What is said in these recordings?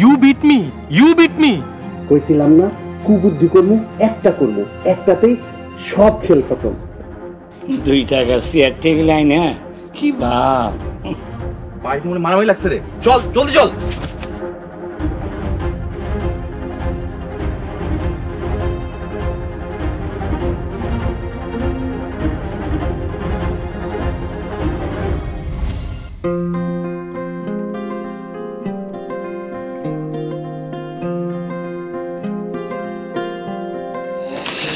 You beat me, you beat me. কইছিলাম না কুবুদ্ধি করবো, একটা করবো, একটাতেই সব খেল খতম। 2 টাকা চেয়ার টেবিল আইনা কি ভাব। বাড়িতে মনে মারামারি লাগছে রে, চল জলদি চল।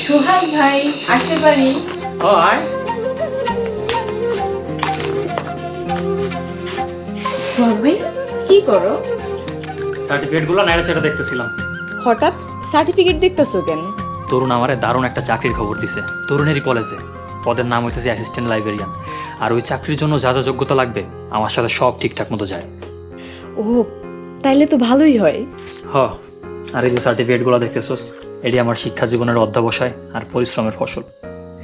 সোহাগ ভাই আসতে পারি? হাই সোহাগ ভাই কি করো? সার্টিফিকেটগুলো নাইড়াচাড়া দেখতেছিলাম। হঠাৎ সার্টিফিকেট দেখতেছো কেন? তরুণ আমারে দারুণ একটা চাকরির খবর দিছে, তরুণেরই কলেজে। পদের নাম হইতেছে অ্যাসিস্ট্যান্ট লাইব্রেরিয়ান। আর ওই চাকরির জন্য যা যা যোগ্যতা লাগবে আমার সাথে সব ঠিকঠাক মতো যায়। ও তাইলে তো ভালোই হয়। হ, আর এই যে সার্টিফিকেটগুলো দেখতেছোস, এটি আমার শিক্ষা জীবনের অধ্যাবসায় আর পরিশ্রমের ফসল।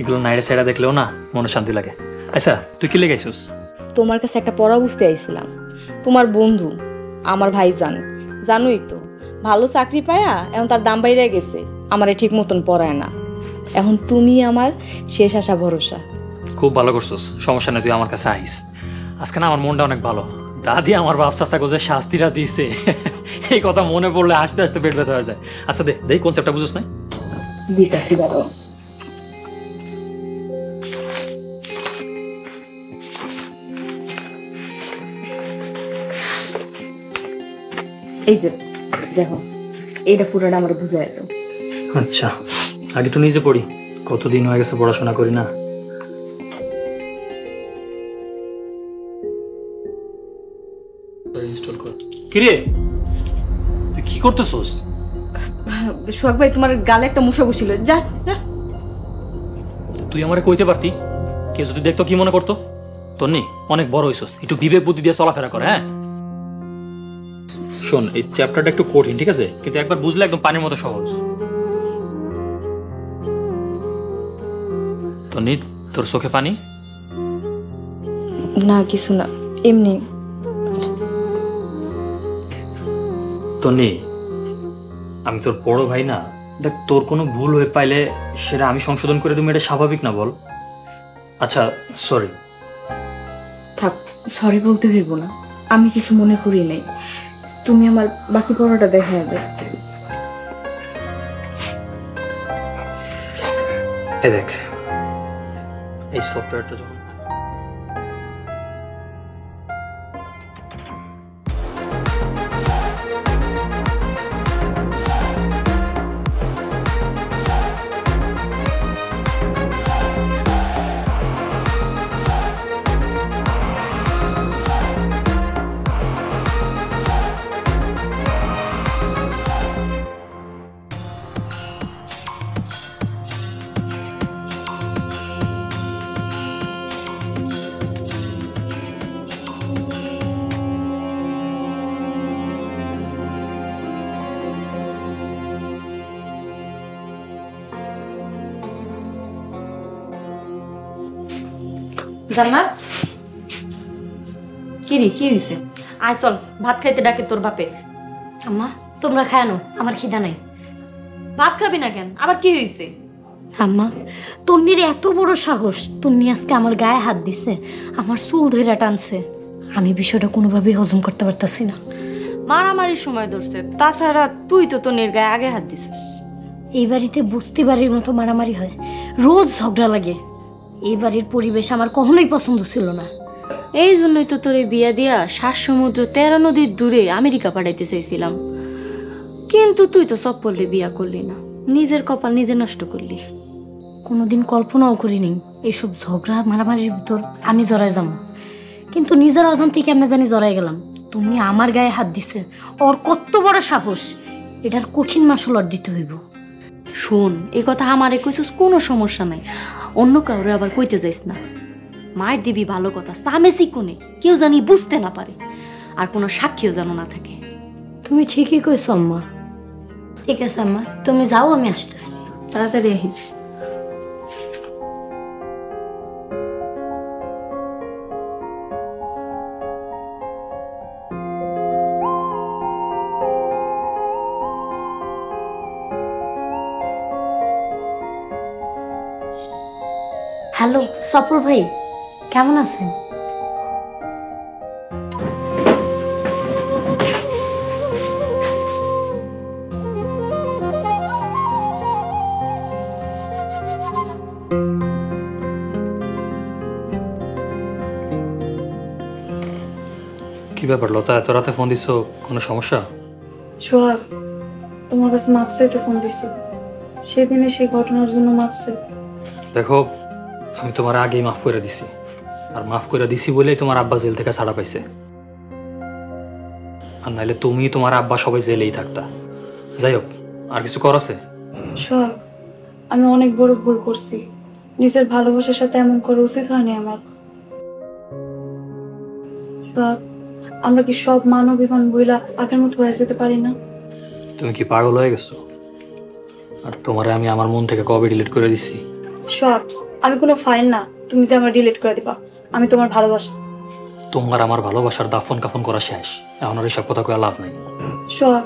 এগুলো নাইড়ে সাইডা দেখলেও না মনে শান্তি লাগে। আচ্ছা তুই কি লেগাইছিস? তোমার কাছে একটা পড়া বুঝতে আইছিলাম। তোমার বন্ধু আমার ভাইজান, জানোই তো, ভালো চাকরি পায়া এখন তার দাম বাইরে গেছে, আমারে ঠিক মতন পড়ায় না। এখন তুমি আমার শেষ আশা ভরসা। খুব ভালো করছিস, সমস্যা নেই, তুই আমার কাছে আইস। আজকে না আমার মনটা অনেক ভালো। দাদি আমার বাপ চাচা যে শাস্তিটা দিয়েছে এই কথা মনে পড়লে হাসতে হাসতে পেট ব্যথা হয়ে যায়। আচ্ছা দেখ কনসেপ্টটা বুঝছ না? দিতাছি দাঁড়াও। এই যে দেখো, এটা পুরোটা আমার বুঝায় তো। আচ্ছা আগে তো নিজে পড়ি, কতদিন হয়ে গেছে পড়াশোনা করি না। কিরে তুই কি করতেছস? সোহাগ ভাই তোমার গালে একটা মশা বসিল, যা যা। তুই আমারে কইতে পারতি, কেউ যদি দেখতো কি মনে করতো? তোর নেই অনেক বড় হইছস, একটু বিবেক বুদ্ধি দিয়ে চলাফেরা কর। হ্যাঁ শোন, এই চ্যাপ্টারটা একটু কঠিন, ঠিক আছে, কিন্তু একবার বুঝলে একদম পানির মতো সহজ। তনি তোর চোখে পানি? না কিছু না, এমনি। তনি আমি তোর বড় ভাই না, দেখ তোর কোনো ভুল হয়ে পাইলে সেটা আমি সংশোধন করে দেবো, এটা স্বাভাবিক না বল? আচ্ছা সরি। থাক, সরি বলতে ভেবো না, আমি কিছু মনে করি নাই। তুমি আমার বাকি পড়াটা দেখা যাবে। এই দেখ, এই সফটওয়্যারটা যখন জান্নাত, কি রে কি হয়েছে? আয় চল ভাত খাইতে ডাকে তোর বাপে। আম্মা তোমরা খায় না, আমার খিদা নাই। ভাত খাবি না কেন? আবার কি হয়েছে? আম্মা তন্নির এত বড় সাহস, তন্নি আজকে আমার গায়ে হাত দিছে, আমার চুল ধরে টানছে। আমি বিষয়টা কোনোভাবেই হজম করতে পারতাছি না। মারামারির সময় ধরছে, তাছাড়া তুই তো তন্নির গায়ে আগে হাত দিছিস। এই বাড়িতে বস্তি বাড়ির মতো মারামারি হয়, রোজ ঝগড়া লাগে। এই বাড়ির পরিবেশ আমার কখনোই পছন্দ ছিল না। এই জন্যই তো তোর বিয়া দিয়া 7 সমুদ্র 13 নদীর দূরে আমেরিকা পাঠাইতে চাইছিলাম, কিন্তু তুই তো সব পড়লে বিয়া করলি না, নিজের কপাল নিজে নষ্ট করলি। কোনোদিন কল্পনাও করিনি এইসব ঝগড়া মারামারির ভিতর আমি জড়াই যাবো, কিন্তু নিজের অজান্তে কেমনে জানি জড়াই গেলাম। তুমি আমার গায়ে হাত দিছে, ওর কত বড় সাহস, এটার কঠিন মাসুল ওর দিতে হইব। শোন, এই কথা আমারে কইছিস, কোনো সমস্যা নাই, অন্য কাউরে আবার কইতে যাইস না। মায়ের দিবি ভালো কথা, সামেসি কোনে কেউ জানি বুঝতে না পারে, আর কোনো সাক্ষীও যেন না থাকে। তুমি ঠিকই কইছো আম্মা। ঠিক আছে আম্মা, তুমি যাও, আমি আসতেছি। তাড়াতাড়ি আহিস। হ্যালো সফর ভাই, কেমন আছেন? কি ব্যাপার লতা, এত রাতে ফোন দিছো? কোনো সমস্যা? সোহাগ, তোমার কাছে মাপ চাইতে ফোন দিছি। সেদিনে সেই ঘটনার জন্য মাপ চাই। দেখো, আমি তোমার আগেই মাফ করে দিছি, আর মাফ করে দিছি বলেই তোমার আব্বা জেল থেকে ছাড়া পাইছে। আর নাইলে তুমি তোমার আব্বা সবাই জেলেই থাকতা। যাই হোক, আর কিছু কর আছে? সোহাগ, আমি অনেক বড় ভুল করছি। নিজের ভালোবাসার সাথে এমন করা উচিত হয়নি আমার। সোহাগ, আমরা কি সব মান অভিমান বইলা আগের মতো হয়ে যেতে পারি না? তুমি কি পাগল হয়ে গেছো? আর তোমারে আমি আমার মন থেকে কবে ডিলিট করে দিছি? সোহাগ, আমি কোনো ফাইল না তুমি যে আমার ডিলিট করে দিবা। আমি তোমার ভালোবাসা। তোমার আমার ভালোবাসার দাফন কাফন করা শেষ, এখন আর এসব কথা কয়ে লাভ নাই। সোহাগ,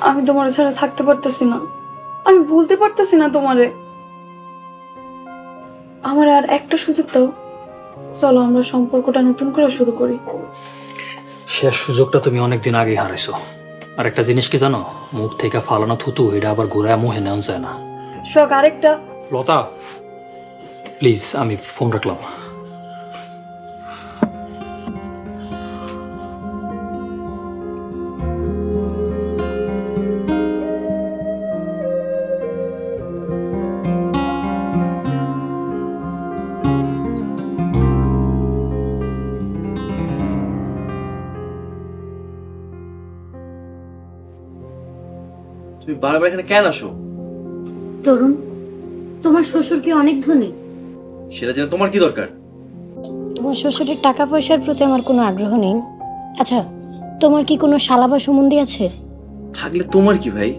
আমি তোমার ছাড়া থাকতে পারতেছি না। আমি বলতে পারতেছি না তোমারে। আমার আর একটা সুযোগ দাও। চলো আমরা সম্পর্কটা নতুন করে শুরু করি। শেষ সুযোগটা তুমি অনেকদিন আগেই হারাইছো। আর একটা জিনিস কি জানো, মুখ থেকে ফালানো থুতু এটা আবার ঘুরায় মুহে নেওয়া যায় না। সোহাগ, আরেকটা। লতা প্লিজ, আমি ফোন রাখলাম। তুমি বারবার এখানে কেন আসো? তরুণ, তোমার শ্বশুর কি অনেক ধনী? সেটা জেনে তোমার কি দরকার? তোমার শ্বশুরের টাকা পয়সার প্রতি আমার কোনো আগ্রহ নেই। আচ্ছা, তোমার কি কোনো শালা বা সম্বন্ধী আছে? থাকলে তোমার কি ভাই?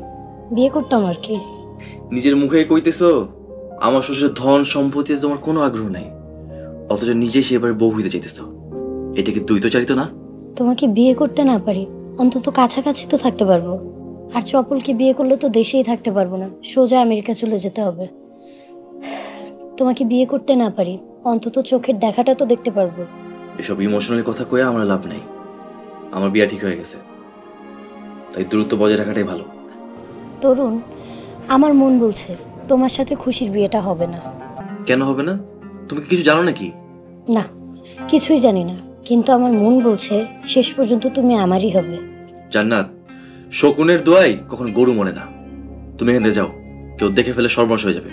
বিয়ে করতাম আর কি। নিজের মুখে কইতেছো আমার শ্বশুরের ধন সম্পত্তিতে তোমার কোনো আগ্রহ নাই, অথচ নিজে সে এবার বউ হইতে চাইতেছো। এটা কি দ্বৈতচারিত না? তোমাকে বিয়ে করতে না পারি, অন্তত কাছাকাছি তো থাকতে পারবো। আর চপলকে বিয়ে করলে তো দেশেই থাকতে পারবো না, সোজা আমেরিকা চলে যেতে হবে। তোমাকে বিয়ে করতে না পারি, অন্তত চোখের দেখাটা তো দেখতে পারবো। এসব ইমোশনালি কথা কয়ে আমার লাভ নাই। আমার বিয়া ঠিক হয়ে গেছে, তাই দূরত্ব বজায় রাখাটাই ভালো। তরুণ, আমার মন বলছে তোমার সাথে খুশির বিয়েটা হবে না। কেন হবে না? তুমি কি কিছু জানো নাকি? না, কিছুই জানি না, কিন্তু আমার মন বলছে শেষ পর্যন্ত তুমি আমারই হবে। জান্নাত, শকুনের দোয়াই কখন গরু মনে না। তুমি এখান থেকে যাও, কেউ দেখে ফেলে সর্বনাশ হয়ে যাবে।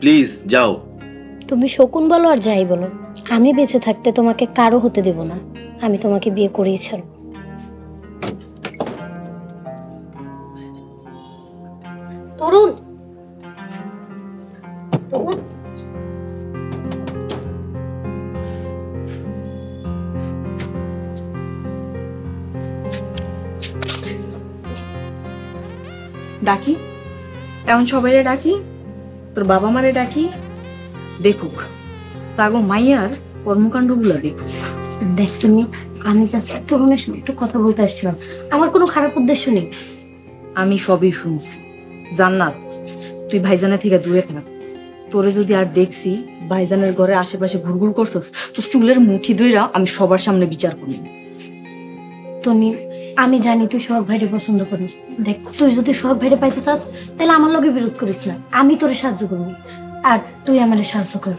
প্লিজ যাও। তুমি শকুন বলো আর যাই বলো, আমি বেঁচে থাকতে তোমাকে কারো হতে দেব না। আমি তোমাকে বিয়ে করেই ছাড়ব। তরুণ, তরুণ, ডাকি, এমন সবাইরে ডাকি, তোর বাবা মারে ডাকি, দেখুক তাগো মাইয়ার কর্মকাণ্ডগুলো দেখুক। দেখ তুমি, আমি জাস্ট তরুণের সাথে একটু কথা বলতে আসছিলাম, আমার কোনো খারাপ উদ্দেশ্য নেই। আমি সবই শুনছি। জান্নাত, তুই ভাইজানের থেকে দূরে থাক। তোরে যদি আর দেখছি ভাইজানের ঘরে আশেপাশে ঘুরঘুর করছস, তোর চুলের মুঠি ধইরা আমি সবার সামনে বিচার করি। তুমি, আমি জানি তুই সোহাগ ভাইরে পছন্দ করিস। দেখ, তুই যদি সোহাগ ভাইরে পাইতে চাস তাহলে আমার লগে বিরোধ করিস না, আমি তোরে সাহায্য করবো আর তুই আমারে সাহায্য কর।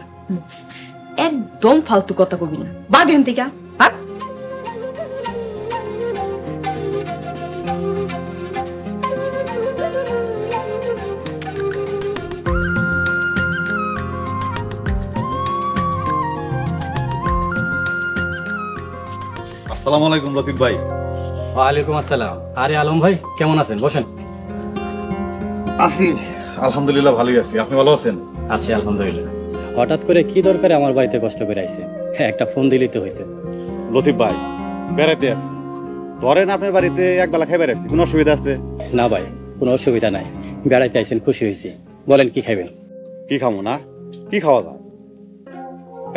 একদম ফালতু কথা কবি না, বাদ হেন থেকে ভাগ। আসসালামু আলাইকুম লতিফ ভাই। ওয়ালাইকুম আসসালাম। আরে আলম ভাই, কেমন আছেন? বসেন। আছি, আলহামদুলিল্লাহ ভালোই আছি। আপনি ভালো আছেন? আছি আলহামদুলিল্লাহ। হঠাৎ করে কি দরকারে আমার বাড়িতে কষ্ট করে আইছে? একটা ফোন দিলেই তো হইতো। লতিফ ভাই, বেড়াতে আসছি। ধরেন আপনার বাড়িতে একবেলা খাইবার আসছি, কোনো অসুবিধা আছে? না ভাই, কোনো অসুবিধা নাই। বেড়াইতে আইছেন, খুশি হয়েছি। বলেন কি খাইবেন? কি খাবো না? কি খাওয়া যায়?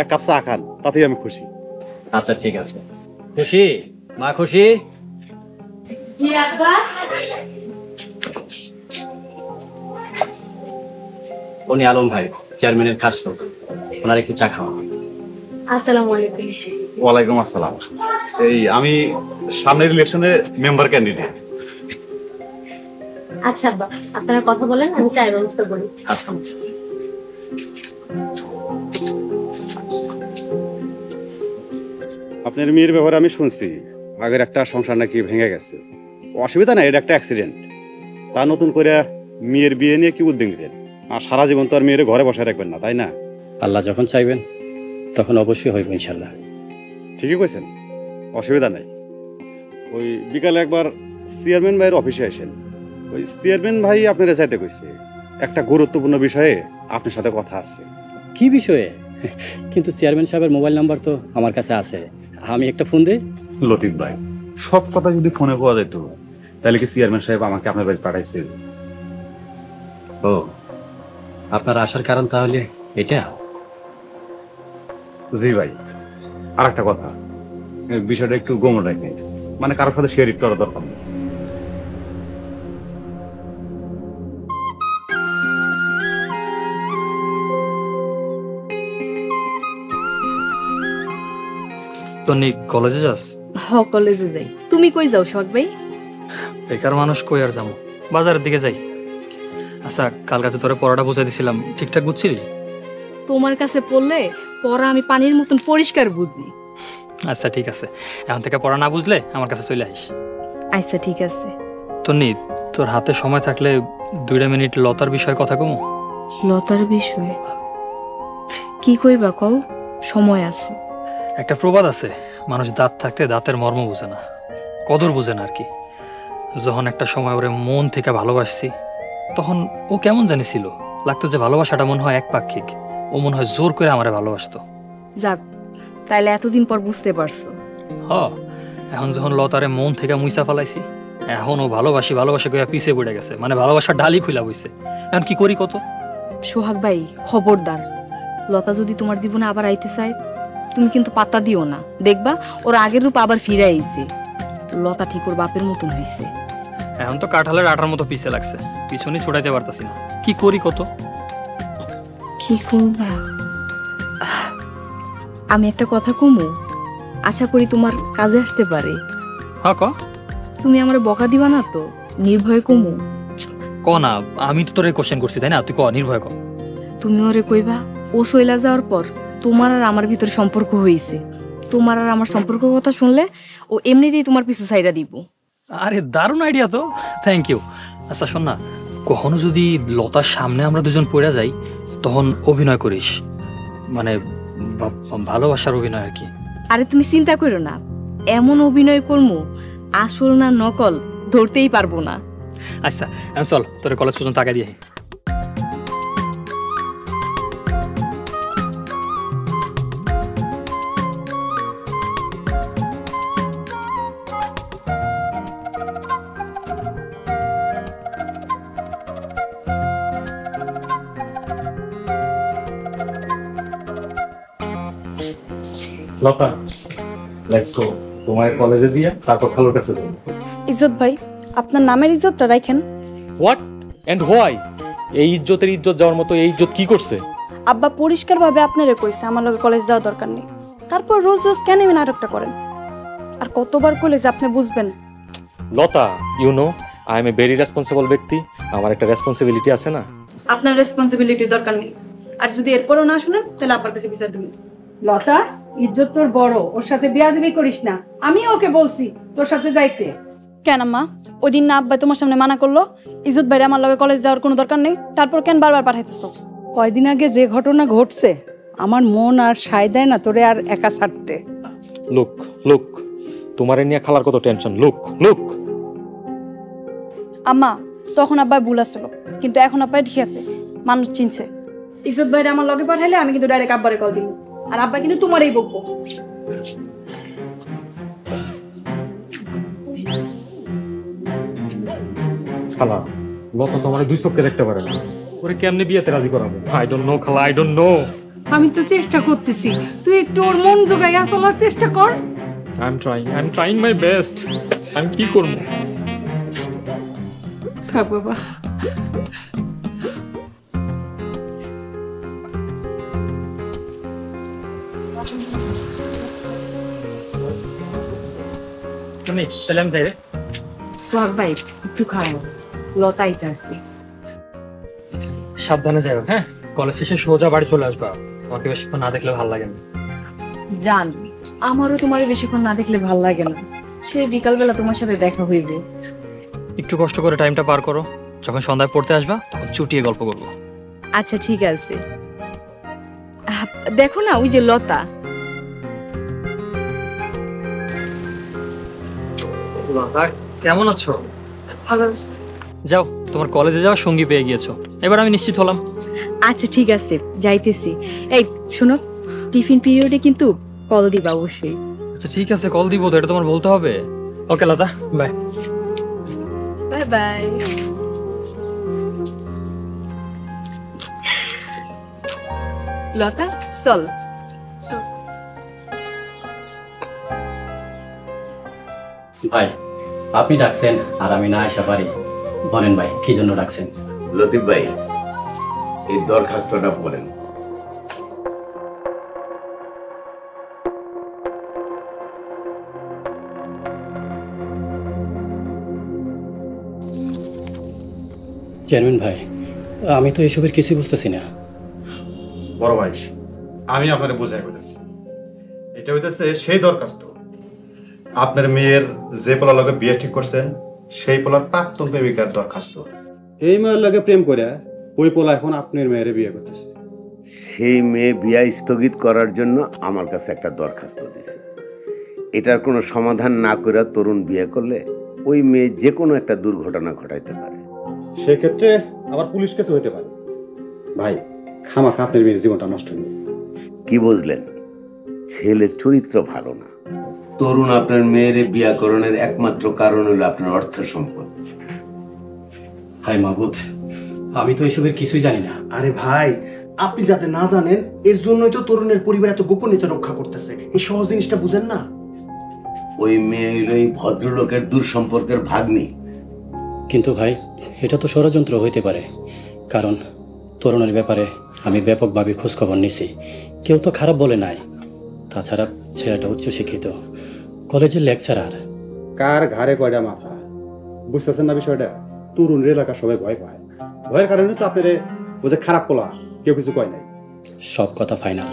এক কাপ চা খান, তাতেই আমি খুশি। আচ্ছা ঠিক আছে। খুশি মা, খুশি? জি আব্বা। উনি আলম ভাই, চেয়ারম্যানের খাস লোক। ওনার একটু চা খাওয়া। আসসালামু আলাইকুম। ওয়ালাইকুম আসসালাম। এই আমি সামনের ইলেকশনে মেম্বার ক্যান্ডিডেট। আচ্ছা আব্বা, আপনারা কথা বলেন, আমি চায়ের ব্যবস্থা করি। আচ্ছা আপনার মেয়ের ব্যাপারে আমি শুনছি আগের একটা সংসার নাকি ভেঙে গেছে। অসুবিধা নাই, এটা একটা অ্যাক্সিডেন্ট। তা নতুন করে মেয়ের বিয়ে নিয়ে কি উদ্যোগ নিলেন? আর সারা জীবন তো আর মেয়ের ঘরে বসে রাখবেন না, তাই না? আল্লাহ যখন চাইবেন তখন অবশ্যই হইব ইনশাল্লাহ। ঠিকই কইছেন, অসুবিধা নাই। ওই বিকালে একবার চেয়ারম্যান ভাইয়ের অফিসে আসেন। ওই চেয়ারম্যান ভাই আপনারা চাইতে কইছে একটা গুরুত্বপূর্ণ বিষয়ে আপনার সাথে কথা আছে। কি বিষয়ে? কিন্তু চেয়ারম্যান সাহেবের মোবাইল নাম্বার তো আমার কাছে আছে, আমি একটা ফোন দিই। লতিফ ভাই, সব কথা যদি ফোনে পাওয়া যেত তাহলে কি চেয়ারম্যান সাহেব আমাকে আপনার বাড়ি পাঠাইছে? ও, আপনার আসার কারণ তাহলে এটা? জি ভাই, আর একটা কথা, এই বিষয়টা একটু গোমর রাখেন, মানে কারোর সাথে শেয়ার একটু করার দরকার নেই। তন্নি কলেজে যাস? কলেজে যাই। তুমি কই যাও সোহাগ ভাই? বেকার মানুষ কই আর যাবো, বাজারের দিকে যাই। আচ্ছা, কাল কাছে তোরে পড়াটা বুঝাই দিছিলাম, ঠিকঠাক বুঝছিলি? তোমার কাছে পড়লে পড়া আমি পানির মতন পরিষ্কার বুঝি। আচ্ছা ঠিক আছে, এখন থেকে পড়া না বুঝলে আমার কাছে চলে আইস। আচ্ছা ঠিক আছে। তন্নি, তোর হাতে সময় থাকলে 2 মিনিট লতার বিষয়ে কথা কমু। লতার বিষয়ে কি কইবা কও? সময় আছে। একটা প্রবাদ আছে, মানুষ দাঁত থাকতে দাঁতের মর্ম বুঝে না, কদর বুঝে না আর কি। যখন একটা সময় ওরে মন থেকে ভালোবাসছি, তখন ও কেমন জানিছিল, লাগতো যে ভালোবাসাটা মনে হয় একপাক্ষিক, ও মনে হয় জোর করে আমারে ভালোবাসতো। যাক, তাইলে এতদিন পর বুঝতে পারছো। এখন যখন লতারে মন থেকে মুইসা ফেলাইছি, এখন ও ভালোবাসি ভালোবাসি কইয়া পিছে পড়ে গেছে, মানে ভালোবাসার ডালি খুইলা বইছে। এখন কি করি কত? সোহাগ ভাই খবরদার, লতা যদি তোমার জীবনে আবার আইতে চায় তুমি কিন্তু পাত্তা দিও না। দেখবা ওর আগের রূপ আবার ফিরে আইছে। লতা ঠিক ওর বাপের মতন হইছে। এখন তো কাঁঠালের আটার মতো পিছে লাগছে, পিছনে ছুটাইতে পারতাছি না। কি করি কত? কি করবা? আমি একটা কথা কমু, আশা করি তোমার কাজে আসতে পারে। হ্যাঁ ক। তুমি আমার বকা দিবা না তো? নির্ভয়ে কমু। ক না, আমি তো তোরে কোশ্চেন করছি তাই না? তুই ক, নির্ভয় ক। তুমি ওরে কইবা ও চইলা যাওয়ার পর তোমার আর আমার ভিতর সম্পর্ক হইছে, তোমার আর আমার সম্পর্কের কথা শুনলে ও এমনিতেই তোমার পিছু ছাইড়া দিব। আরে দারুণ আইডিয়া তো, থ্যাংক ইউ। আচ্ছা শোন না, কখনো যদি লতার সামনে আমরা দুজন পড়ে যাই তখন অভিনয় করিস, মানে ভালোবাসার অভিনয় আর কি। আরে তুমি চিন্তা করো না, এমন অভিনয় করমু আসল না নকল ধরতেই পারবো না। আচ্ছা চল, তোর কলেজ পর্যন্ত টাকা দিয়ে। লতা, লেটস গো। তোমার কলেজে দিয়া তারপর খালুর কাছে যাবো। ইজ্জত ভাই, আপনার নামের ইজ্জতটা রাখেন। What and why? এই ইজ্জতের ইজ্জত যাওয়ার মতো এই ইজ্জত কি করছে? আব্বা পরিষ্কারভাবে আপনারে কইছে আমার লগে কলেজ যাওয়া দরকার নেই, তারপর রোজ রোজ কেন এই নাটকটা করেন? আর কতবার কইলে যে আপনি বুঝবেন? Lata, you know I am a very responsible ব্যক্তি, আমার একটা রেসপন্সিবিলিটি আছে না? আপনার রেসপন্সিবিলিটি দরকার নেই, আর যদি এরপরও না শুনেন তাহলে আপনার কাছে বিচার দিবেন। লতা, ইজ্জত তোর বড়, ওর সাথে বিয়াদবি করিস না। আমি ওকে বলছি তোর সাথে যাইতে। কেন আম্মা, ওই দিন না আব্বা তোমার সামনে মানা করলো ইজ্জত ভাইরে আমার লগে কলেজ যাওয়ার কোনো দরকার নেই, তারপর কেন বারবার পাঠাইতেছো? কয়দিন আগে যে ঘটনা ঘটছে, আমার মন আর সায় দেয় না তোরে আর একা ছাড়তে। লুক লুক, তোমারে নিয়ে খালার কত টেনশন। Look look. আম্মা, তখন আব্বা ভুল আসলো, কিন্তু এখন আব্বা ঠিক আছে, মানুষ চিনছে। ইজ্জত ভাইরে আমার লগে পাঠাইলে আমি কিন্তু ডাইরেক্ট আব্বারে কল দিব, আর আব্বা কিন্তু তোমারই বকবো। খালা, লতা তো আমার 2 চোখে দেখতে পারে না, ওরে কেমনে বিয়েতে রাজি করাবো? আই ডোন্ট নো খালা, আই ডোন্ট নো। আমি তো চেষ্টা করতেছি, তুই একটু ওর মন জোগাইয়া চলার চেষ্টা কর। I am trying my best. আমি কি করবো? থাক বাবা। তুমি তাহলে আমি যাই রে। সোহাগ ভাই একটু খাও, লতাইতে আছে। সাবধানে যাও, হ্যাঁ? কলেজ শেষে সোজা বাড়ি চলে আসবা। আমাকে বেশিক্ষণ না দেখলে ভালো লাগে না। জান, আমারও তোমার বেশিক্ষণ না দেখলে ভাল লাগে না। সে বিকালবেলা তোমার সাথে দেখা হইবে। একটু কষ্ট করে টাইমটা পার করো, যখন সন্ধ্যায় পড়তে আসবা তখন চুটিয়ে গল্প করবো। আচ্ছা ঠিক আছে। দেখো না ওই যে লতা। কেমন আছো? ভালো। যাও, তোমার কলেজে যাওয়ার সঙ্গী পেয়ে গিয়েছো, এবার আমি নিশ্চিত হলাম। আচ্ছা ঠিক আছে, যাইতেছি। এই শোনো, টিফিন পিরিয়ডে কিন্তু কল দিবা অবশ্যই। আচ্ছা ঠিক আছে, কল দিব তো, এটা তোমার বলতে হবে। Okay Lata, bye. Bye bye. Lata চল। ভাই আপনি ডাকছেন আর আমি না আসা পারি? বলেন ভাই, কি জন্য ডাকছেন? লতিফ ভাই, এই দরখাস্তটা পড়েন। চেয়ারম্যান ভাই, আমি তো এসবের কিছুই বুঝতেছি না। বড় ভাই, আমি আপনারে বোঝাই বলেছি, এটা হইতেছে সেই দরখাস্ত আপনার মেয়ের যে পোলার লগে বিয়ে ঠিক করছেন সেই পোলার প্রাক্তন প্রেমিকার দরখাস্ত। এই মেয়ের লগে প্রেম করে ওই পোলা এখন আপনার মেয়েরে বিয়ে করতেছে। সেই মেয়ে বিয়া স্থগিত করার জন্য আমার কাছে একটা দরখাস্ত দিছে। এটার কোনো সমাধান না করে তরুণ বিয়ে করলে ওই মেয়ে যে কোনো একটা দুর্ঘটনা ঘটাইতে পারে। সেক্ষেত্রে আবার পুলিশ কেস হইতে পারে। ভাই, খামাখা আপনার মেয়ের জীবনটা নষ্ট নেই। কি বুঝলেন? ছেলের চরিত্র ভালো না। তরুণ আপনার মেয়ের বিয়াকরণের একমাত্র কারণ হলো আপনার অর্থ সম্পদ। হাই মাহবুদ, আমি তো এসবের কিছুই জানি না। আরে ভাই, আপনি যাতে না জানেন এর জন্যই তো তরুণের পরিবার এত গোপনীয়তা রক্ষা করতেছে। এই সহজ জিনিসটা বুঝেন না? ওই মেয়ে হইল এই ভদ্রলোকের দূর সম্পর্কের ভাগ্নি। কিন্তু ভাই, এটা তো ষড়যন্ত্র হইতে পারে, কারণ তরুণের ব্যাপারে আমি ব্যাপকভাবে খোঁজখবর নিছি, কেউ তো খারাপ বলে নাই। তাছাড়া ছেলেটা উচ্চশিক্ষিত, কলেজের লেকচারার। কার ঘাড়ে কয়টা মাথা, বুঝতেছেন না বিষয়টা? তরুণের এলাকা সবাই ভয় পায়, ভয়ের কারণে তো আপনার ও যে খারাপ পোলা কেউ কিছু কয় নাই। সব কথা ফাইনাল।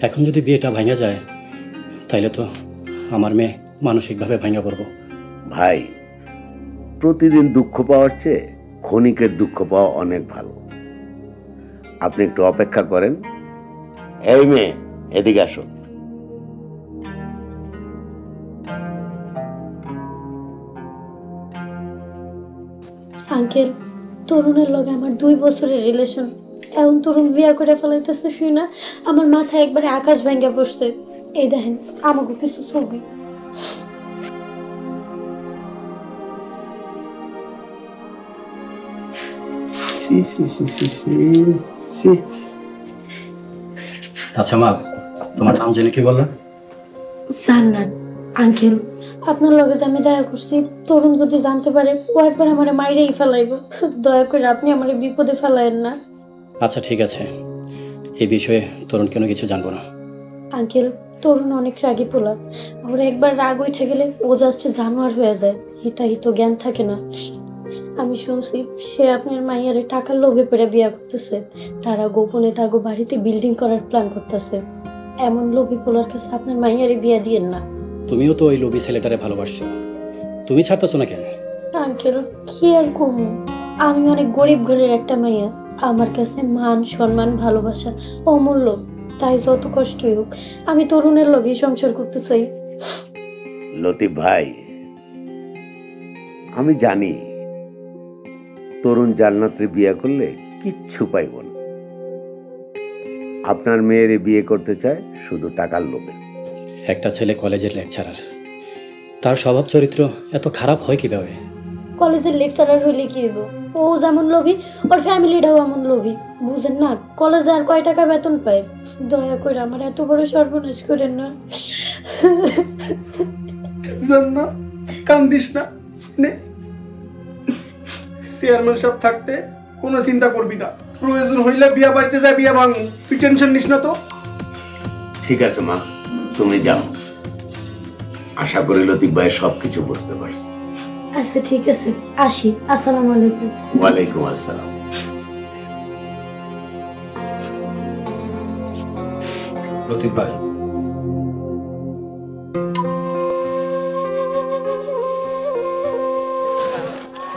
এখন যদি বিয়েটা ভাঙা যায় তাইলে তো আমার মেয়ে মানসিকভাবে ভাঙা পড়বো। ভাই, প্রতিদিন দুঃখ পাওয়ার চেয়ে ক্ষণিকের দুঃখ পাওয়া অনেক ভালো। আপনি একটু অপেক্ষা করেন। এই মেয়ে, এদিকে আসো। আঙ্কেল, তরুণের লগে আমার 2 বছরের রিলেশন, এখন তরুণ বিয়া করে ফেলাইতেছে শুই না আমার মাথায় একবারে আকাশ ভেঙে পড়ছে। এই দেখেন আমাকে কিছু ছবি। আচ্ছা মা, তোমার নাম জেনে কি বললাম? জান্নাত। আঙ্কেল, আপনার লগে যে আমি দেখা করছি, তরুণ যদি জানতে পারে ও একবার আমার মাইরেই ফেলাইব। দয়া করে আপনি আমার বিপদে ফেলায়েন না। আচ্ছা ঠিক আছে, এই বিষয়ে তরুণ কেন কিছু জানবো না। আঙ্কেল, তরুণ অনেক রাগী পোলা। ওর একবার রাগ উঠে গেলে ও জাস্ট জানোয়ার হয়ে যায়, হিতাহিত জ্ঞান থাকে না। আমি শুনছি সে আপনার মাইয়ারে টাকার লোভে পড়ে বিয়া করতেছে। তারা গোপনে তাগো বাড়িতে বিল্ডিং করার প্ল্যান করতেছে। এমন লোভী পোলার কাছে আপনার মাইয়ারে বিয়া দিয়েন না। তুমিও তো ওই লোভী ছেলেটারে ভালোবাসছো, তুমি ছাড়তেছো না কেন? আঙ্কেল, কি আর কমু, আমি অনেক গরিব ঘরের একটা মাইয়া। আমার কাছে মান সম্মান ভালোবাসা অমূল্য। তাই যত কষ্টই হোক আমি তরুণের লোভে সংসার করতে চাই। লতিফ ভাই, আমি জানি তরুণ জান্নাতের বিয়ে করলে কিচ্ছু পাইব না। আপনার মেয়ের বিয়ে করতে চায় শুধু টাকার লোভে। একটা ছেলে কলেজের লেকচারার, তার স্বভাব চরিত্র এত খারাপ হয় কিভাবে? কলেজের লেকচারার হইলে কি হইব? ও যেমন লোভী, ওর ফ্যামিলিটাও এমন লোভী। বুঝেন না, কলেজে আর কয় টাকা বেতন পায়? দয়া করে আমার এত বড় সর্বনাশ করেন না। জান্নাত, কান্দিস না। চেয়ারম্যান সাহেব থাকতে কোনো চিন্তা করবি না। প্রয়োজন হইলে বিয়া বাড়িতে যা বিয়া ভাঙু, তুই টেনশন নিস না তো। ঠিক আছে মা, তুমি যাও। আশা করি লতিফ ভাই সবকিছু বুঝতে পারছে। আচ্ছা ঠিক আছে, আসি। আসসালামু আলাইকুম। ওয়ালাইকুম আসসালাম। লতিফ ভাই,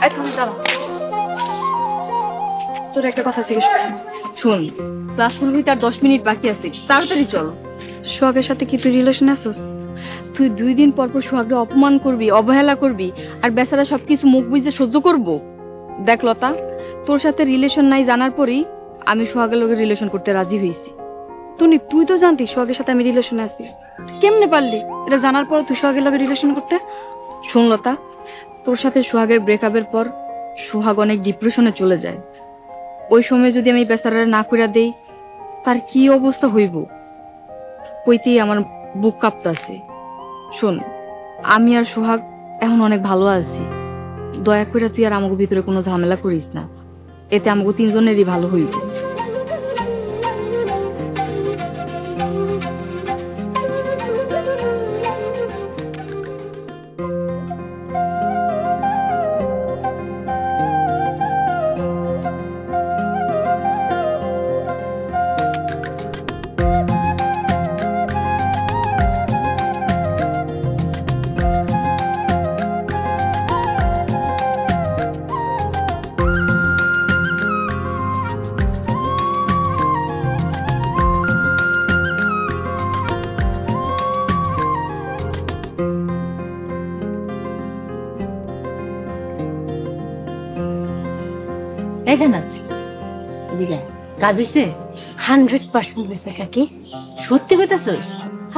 এখন দাঁড়া, তোর একটা কথা জিজ্ঞেস করবো। শোন, ক্লাস শুরু হইতে আর 10 মিনিট বাকি আছে, তাড়াতাড়ি চল। সোহাগের সাথে কি তুই রিলেশন আছিস? তুই 2 দিন পর পর সোহাগকে অপমান করবি, অবহেলা করবি, আর বেচারা সবকিছু মুখ বুঝে সহ্য করব? দেখ লতা, তোর সাথে রিলেশন নাই জানার পরেই আমি সোহাগের লগে রিলেশন করতে রাজি হয়েছি। তুই তো জানতিস সোহাগের সাথে আমি রিলেশনে আছি, তুই কেমনে পারলি এটা জানার পর তুই সোহাগের লগে রিলেশন করতে? শোন লতা, তোর সাথে সোহাগের ব্রেকআপের পর সোহাগ অনেক ডিপ্রেশনে চলে যায়। ওই সময় যদি আমি বেচারা না কইরা দেই, তার কি অবস্থা হইব কইতেই আমার বুক কাঁপতাছে। শোন, আমি আর সোহাগ এখন অনেক ভালো আছি। দয়া করে তুই আর আমাকে ভিতরে কোনো ঝামেলা করিস না, এতে আমাকে 3 জনেরই ভালো হইব। এই জানাত দিদা, কাজ হইছে? 100% হয়েছে কাকি। সত্যি কইতাছস?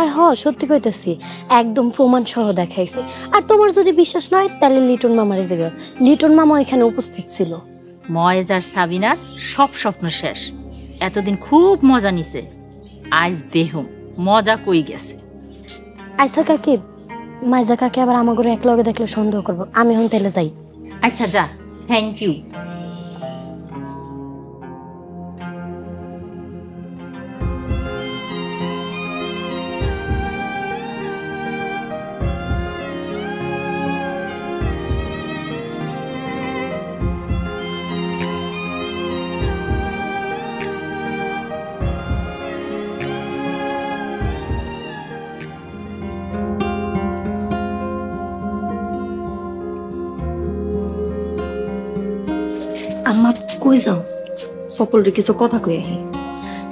আর সত্যি কইতাছি, একদম প্রমাণ সহ দেখাইছে। আর তোমার যদি বিশ্বাস না হয় তাহলে লিটন মামারে জিগা, লিটন মামা এখানে উপস্থিত ছিল। ময়েজ আর সাবিনার সব স্বপ্ন শেষ। এতদিন খুব মজা নিছে, আজ দেহুম মজা কই গেছে। আচ্ছা কাকি, মাইজা কাকি আবার আমাকে একলগে দেখলে সন্দেহ করবো। আমি এখন তাহলে যাই। আচ্ছা যা, থ্যাংক ইউ। আম্মা কই যাও? সকলরে কিছু কথা কই আহি।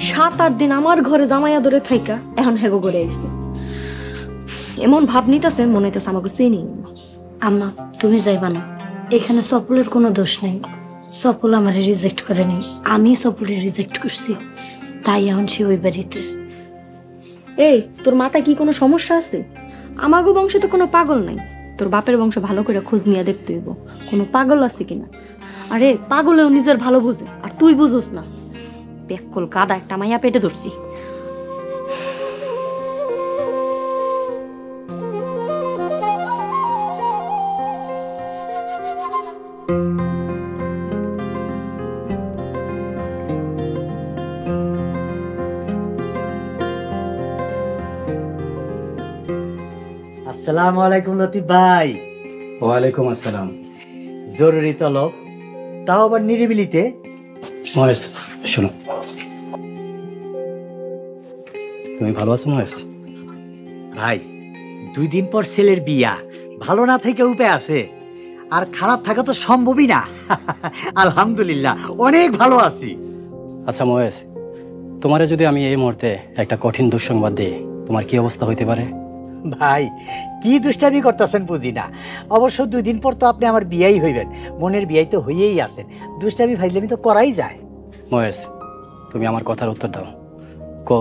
7-8 দিন আমার ঘরে জামাইয়া ধরে থাইকা এখন হেগো করে আইছে। এমন ভাব নিতেছে মনে হইতেছে আমাকে চিনি। আম্মা তুমি যাইবা না, এখানে সপলের কোনো দোষ নেই। সপল আমারে রিজেক্ট করে নেই, আমি সপলে রিজেক্ট করছি, তাই এখন সে ওই বাড়িতে। এই, তোর মাথায় কি কোনো সমস্যা আছে? আমাগো বংশে তো কোনো পাগল নাই। তোর বাপের বংশ ভালো করে খোঁজ নিয়ে দেখতে হইব কোনো পাগল আছে কিনা। আরে পাগলেও নিজের ভালো বুঝে, আর তুই বুঝোস না। বেকল কাদা একটা মাইয়া পেটে ধরছি। আসসালামু আলাইকুম লতিফ ভাই। ওয়ালাইকুম আসসালাম। জরুরি তলব, তাও আবার নিরিবিলিতে। মহেশ শোনো, তুমি ভালো আছো মহেশ? ভাই 2 দিন পর ছেলের বিয়া, ভালো না থেকে উপায় আছে? আর খারাপ থাকা তো সম্ভবই না। আলহামদুলিল্লাহ অনেক ভালো আছি। আচ্ছা মহেশ, তোমারে যদি আমি এই মুহূর্তে একটা কঠিন দুঃসংবাদ দিই, তোমার কি অবস্থা হইতে পারে? ভাই কি দুষ্টামি করতেছেন বুঝি না। অবশ্য 2 দিন পর তো আপনি আমার বিয়াই হইবেন, মনের বিয়াই তো হইয়েই আছেন। দুষ্টামি ফাইজলামি তো করাই যায়। মহেশ, তুমি আমার কথার উত্তর দাও। কো,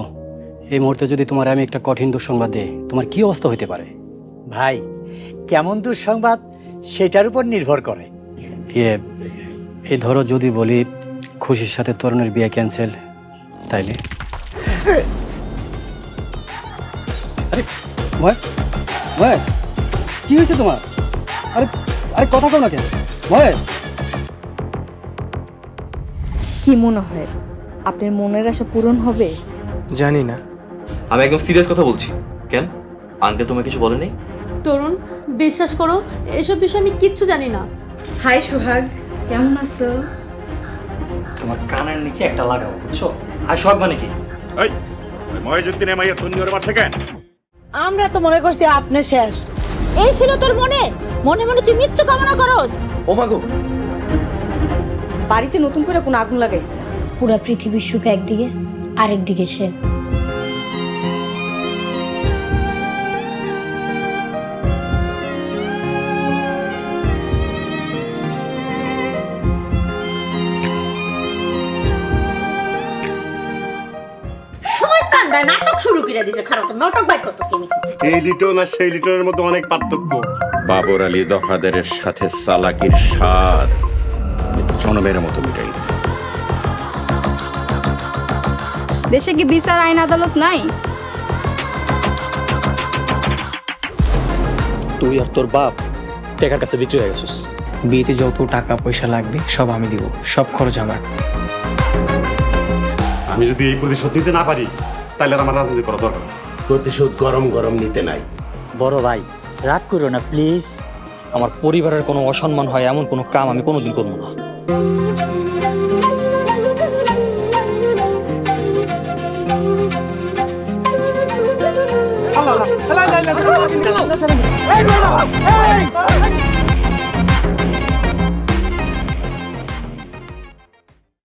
এই মুহূর্তে যদি তোমার আমি একটা কঠিন দুঃসংবাদ দিই, তোমার কি অবস্থা হইতে পারে? ভাই কেমন দুঃসংবাদ সেটার উপর নির্ভর করে। এই ধরো যদি বলি খুশির সাথে তরুণের বিয়ে ক্যান্সেল, তাইলে? আরে মহেশ, মহেশ কি হয়েছে তোমার? আরে আরে কথা কও না কেন মহেশ? কি মনে হয় আপনার মনের আশা পূরণ হবে? জানি না, আমি একদম সিরিয়াস কথা বলছি। কেন আঙ্কেল তোমায় কিছু বলে নাই? তরুণ, বিশ্বাস করো এসব বিষয়ে আমি কিচ্ছু জানি না। হাই সোহাগ, কেমন আছো? তোমার কানের নিচে একটা লাগাবো, বুঝছো? আর সব মানে কি? এই মহিজুদ্দিন মাইয়া তুমি ওর মারছে কেন? আমরা তো মনে করছি আপনি শেষ। এই ছিল তোর মনে মনে মনে তুই মৃত্যু কামনা করস। ও মা গো, বাড়িতে নতুন করে কোনো আগুন লাগাইস না। পুরা পৃথিবীর সুখ একদিকে, আরেকদিকে সে। শয়তানটা নাটক শুরু করে দিয়েছে। খারাপ তো নাটক বাইর করতেছি আমি। এই লিটন আর সেই লিটনের মধ্যে অনেক পার্থক্য। বাবর আলী দফাদারের সাথে চালাকির স্বাদ জনমের মতো মিটাই। দেশে কি বিচার আইন আদালত নাই? তুই আর তোর বাপ টাকার কাছে বিক্রি হয়ে গেছিস। বিয়েতে যত টাকা পয়সা লাগবে সব আমি দিব, সব খরচ আমার। আমি যদি এই প্রতিশোধ নিতে না পারি তাহলে আর আমার রাজনীতি করা দরকার। প্রতিশোধ গরম গরম নিতে নাই। বড় ভাই রাগ করো না প্লিজ। আমার পরিবারের কোনো অসম্মান হয় এমন কোনো কাম আমি কোনোদিন করবো না। এই